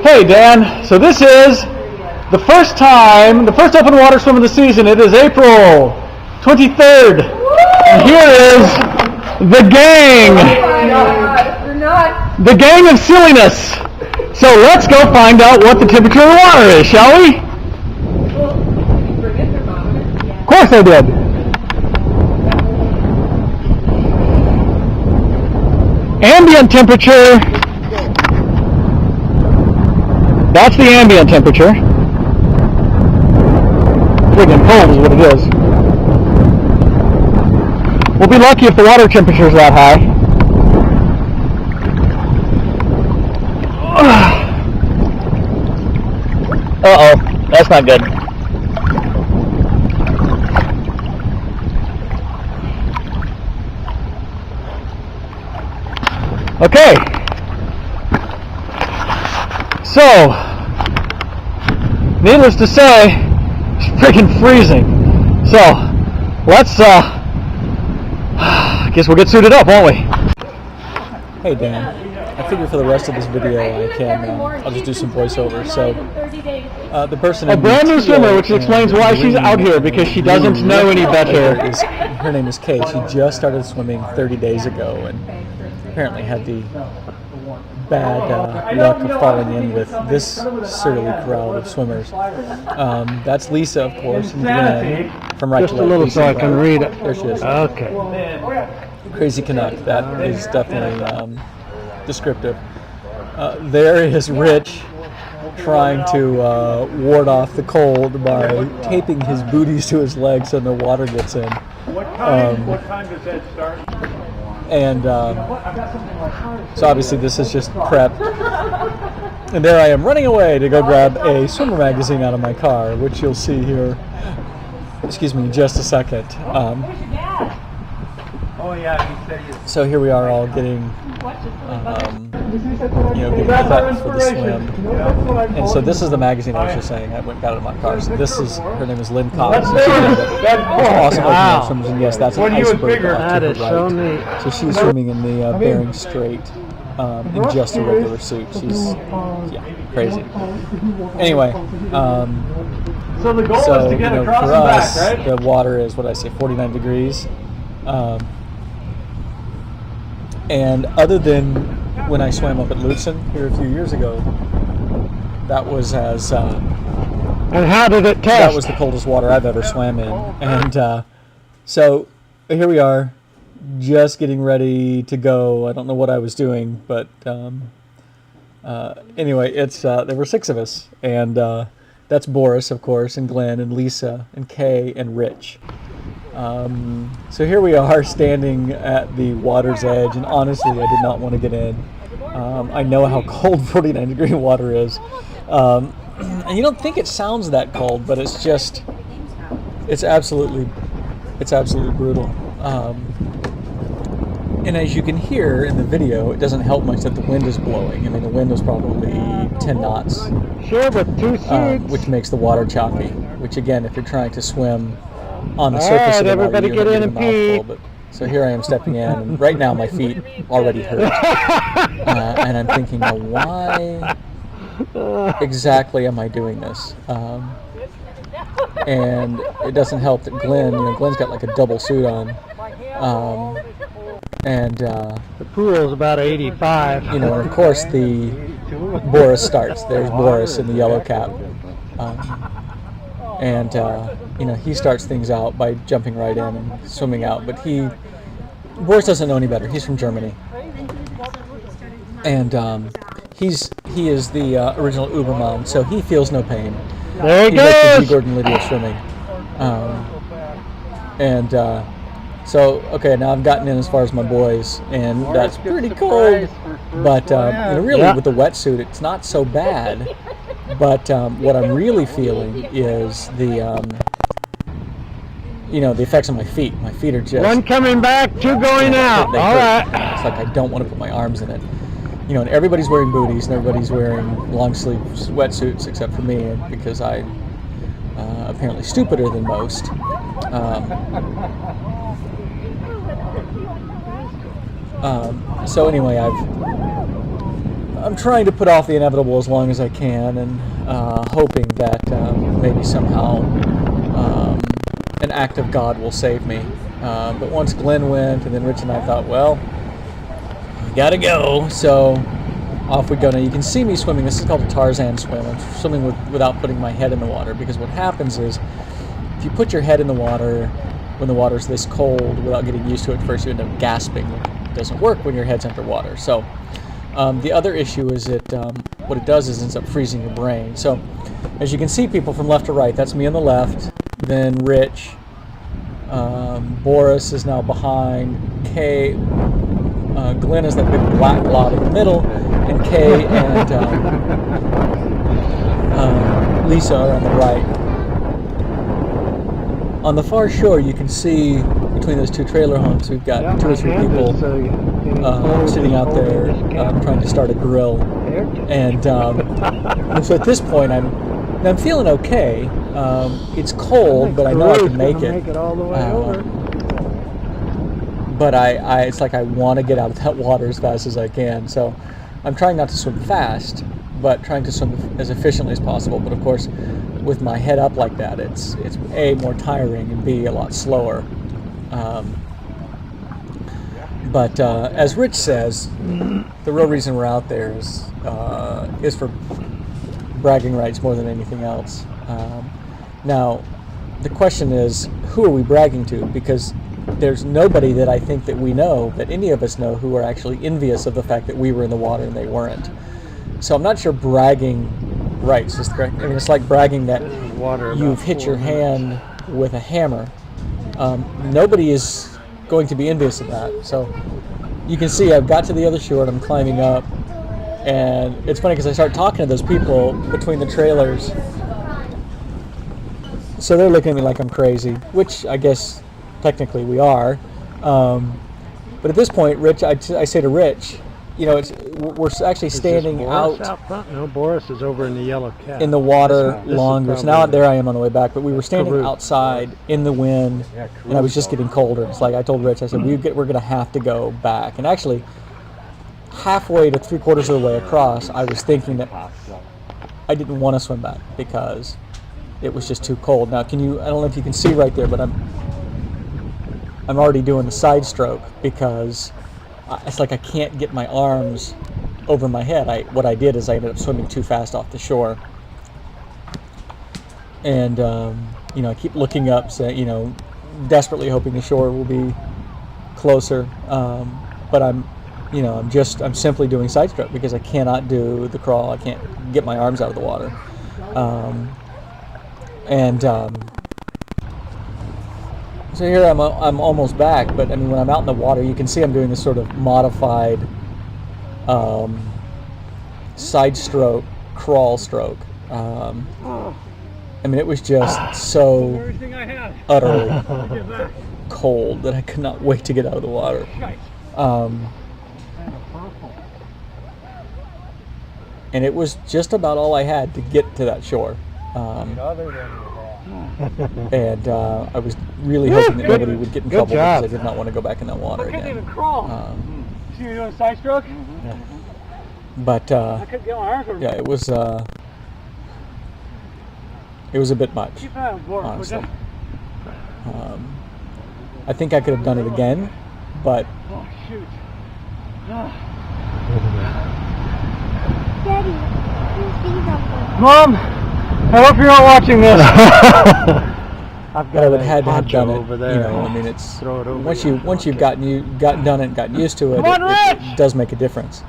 Hey Dan, so this is the first open water swim of the season. It is April 23rd. And here is the gang. The gang of silliness. So let's go find out what the temperature of the water is, shall we? Of course I did. Ambient temperature. That's the ambient temperature. Friggin' cold is what it is. We'll be lucky if the water temperature is that high. Uh-oh, that's not good. Okay. So, needless to say, it's freaking freezing. So, let's, I guess we'll get suited up, won't we? Hey Dan, I figure for the rest of this video I'll just do some voiceover. So, the person... A brand new swimmer, which explains why she's out here, because she doesn't know any better. Her name is Kay. She just started swimming 30 days ago, and apparently had the bad luck of falling in with this surly crowd of swimmers. That's Lisa, of course, and Glenn from Right Just a little so I can read it. There she is. Okay. Crazy Canuck. That is definitely descriptive. There is Rich trying to ward off the cold by taping his booties to his legs so no water gets in. What time does that start? And so obviously this is just prep. And there I am running away to go grab a swimmer magazine out of my car, which you'll see here, excuse me, in just a second. So here we are all getting, getting prepped for the swim. And so this is the magazine I was just saying. I went and got it in my car. So this is, her name is Lynn Collins. Awesome. Wow. And yes, that's an iceberg. That is so neat. So she's swimming in the Bering Strait in just a regular suit. She's, crazy. Anyway, so the goal is to get across for and us, back, right? the water is, 49 degrees. And other than when I swam up at Lutsen here a few years ago, that was as... and how did it test? That was the coldest water I've ever swam in. And so here we are, just getting ready to go. I don't know what I was doing, but anyway, it's there were 6 of us. And that's Boris, of course, and Glenn, and Lisa, and Kay, and Rich. So here we are standing at the water's edge, and honestly, I did not want to get in. I know how cold 49-degree water is. And you don't think it sounds that cold, but it's just, it's absolutely brutal. And as you can hear in the video, it doesn't help much that the wind is blowing. I mean, the wind was probably 10 knots. Sure, but 2 suits. Which makes the water choppy, which again, if you're trying to swim on the surface of the water, everybody get in and pee. So here I am stepping in, and right now my feet already hurt. And I'm thinking, well, why exactly am I doing this? And it doesn't help that Glenn's got like a double suit on. The pool is about 85. And of course the Boris starts. There's Boris in the yellow cap. He starts things out by jumping right in and swimming out. But Boris doesn't know any better. He's from Germany. And he is the original Ubermann, so he feels no pain. There he He's like the goes! G. Gordon Liddy of swimming. So, okay, now I've gotten in as far as my boys, and that's pretty cold. But, really, with the wetsuit, it's not so bad. But what I'm really feeling is the effects on my feet. My feet are just... One coming back, 2 going out. All right. It's like I don't want to put my arms in it. And everybody's wearing booties, and everybody's wearing long-sleeve wetsuits, except for me, because I'm apparently stupider than most. So anyway, I'm trying to put off the inevitable as long as I can, and hoping that maybe somehow an act of God will save me. But once Glenn went, and then Rich and I thought, well, we gotta go. So off we go. Now you can see me swimming. This is called a Tarzan swim. I'm swimming without putting my head in the water, because what happens is if you put your head in the water when the water's this cold without getting used to it first, you end up gasping. It doesn't work when your head's underwater. So the other issue is that what it does is it ends up freezing your brain. So as you can see, people from left to right, that's me on the left, then Rich, Boris is now behind, Kay, Glenn is that big black blot in the middle, and Kay and Lisa are on the right. On the far shore, you can see between those two trailer hunks, we've got 2 or 3 people sitting out there trying to start a grill. And so at this point, I'm feeling okay. It's cold, but I know I can make it. But it's like I want to get out of that water as fast as I can. So I'm trying not to swim fast, but trying to swim as efficiently as possible. But of course, with my head up like that, it's A, more tiring, and B, a lot slower. But as Rich says, the real reason we're out there is for bragging rights more than anything else. Now, the question is, who are we bragging to? Because there's nobody that I think that we know, that any of us know, who are actually envious of the fact that we were in the water and they weren't. So I'm not sure bragging rights is correct. I mean, it's like bragging that you've hit your hand with a hammer. Nobody is going to be envious of that. So you can see I've got to the other shore and I'm climbing up, and it's funny because I start talking to those people between the trailers, so they're looking at me like I'm crazy, which I guess technically we are. But at this point, Rich, I say to Rich, we're actually standing out front? No, Boris is over in the yellow cat. In the water longer. So now there I am on the way back, but we were standing outside in the wind, and I was just getting colder. It's like I told Rich, I said, we're going to have to go back. And actually, halfway to 3/4 of the way across, I was thinking that I didn't want to swim back because it was just too cold. Now, I don't know if you can see right there, but I'm already doing the side stroke because it's like I can't get my arms over my head. What I did is I ended up swimming too fast off the shore. And, I keep looking up, desperately hoping the shore will be closer. But I'm simply doing side stroke because I cannot do the crawl. I can't get my arms out of the water. So here I'm almost back, but I mean, when I'm out in the water, you can see I'm doing this sort of modified side stroke, crawl stroke. I mean, it was just so utterly cold that I could not wait to get out of the water. And it was just about all I had to get to that shore. And I was really hoping that nobody would get in trouble because I did not want to go back in that water again. I couldn't even crawl. See you doing a side stroke? But I couldn't get my arms over. yeah, it was a bit much. Keep that on board, honestly. I think I could have done it again, but oh shoot. Daddy, you see something? Mom, I hope you're not watching this. I've got it had to have done it over there. I mean, it's Throw it over once here. you've done it and gotten used to it, it does make a difference.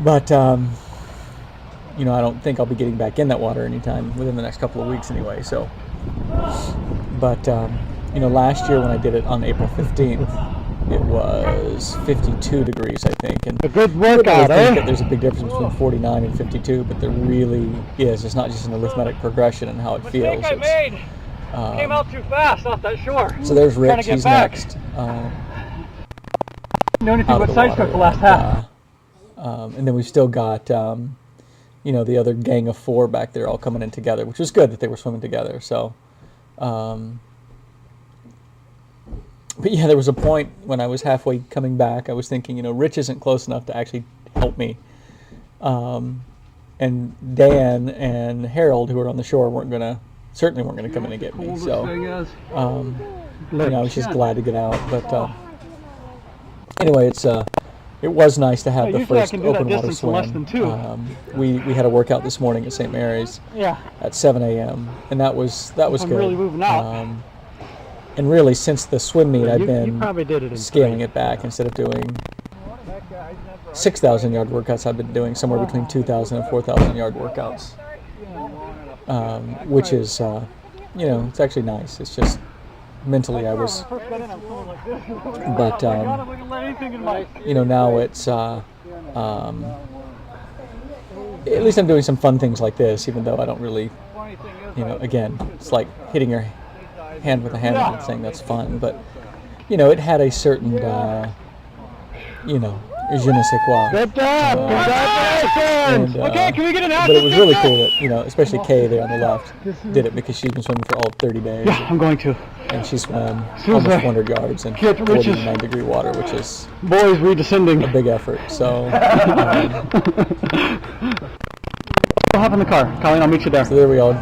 But I don't think I'll be getting back in that water anytime within the next couple of weeks anyway. So, but last year when I did it on April 15th, it was 52 degrees, I think. And A good I workout, think that eh? there's a big difference between 49 and 52, but there really is. It's not just an arithmetic progression in how it feels. Mistake I made. Came out too fast off that shore. So there's Trying to Rich. get He's back. next. Know anything Out but of the side water. stroke the last half. And then we've still got, the other gang of 4 back there all coming in together, which was good that they were swimming together. So, but yeah, there was a point when I was halfway coming back, I was thinking, Rich isn't close enough to actually help me. And Dan and Harold, who were on the shore, certainly weren't gonna come in and get me. So, I was just glad to get out. But anyway, it was nice to have the first open water swim. We had a workout this morning at St. Mary's at 7 a.m. and that was good. Really moving out. And really, since the swim meet, I've you been probably did it in scaling it back. Instead of doing 6,000 yard workouts, I've been doing somewhere between 2,000 and 4,000 yard workouts, which is, it's actually nice. It's just mentally I was, but now it's, at least I'm doing some fun things like this, even though I don't really, again, it's like hitting your hand with a hammer and saying that's fun, but, it had a certain, je ne sais quoi. Good job! Congratulations! Okay, can we get an but it was really cool that, especially Kay there on the left, did it because she's been swimming for all of 30 days. Yeah, I'm going to. And she swam almost 400 yards in 49-degree water, which is boys redescending. A big effort. So, we'll hop in the car. Colleen, I'll meet you there. So there we all,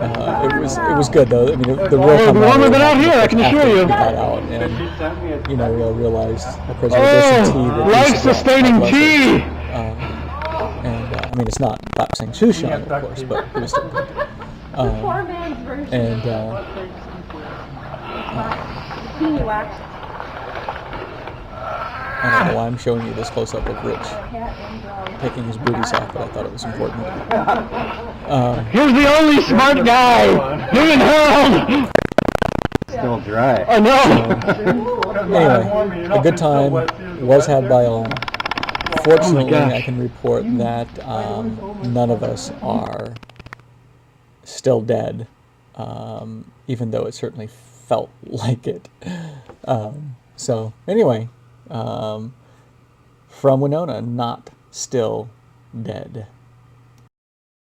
it was good though. I mean, the real come warmer than out here, I can assure you. We got out and, we all realized the preservation tea. Life-sustaining tea! I mean, it's not saying sushi on it, of course, but it was still good. I don't know why I'm showing you this close-up of Rich taking his booties off, but I thought it was important. Here's the only smart guy! Him and Harold! Still dry. I know! Anyway, a good time was had by all. Fortunately, I can report that none of us are still dead, even though it certainly felt like it. So anyway, from Winona, not still dead.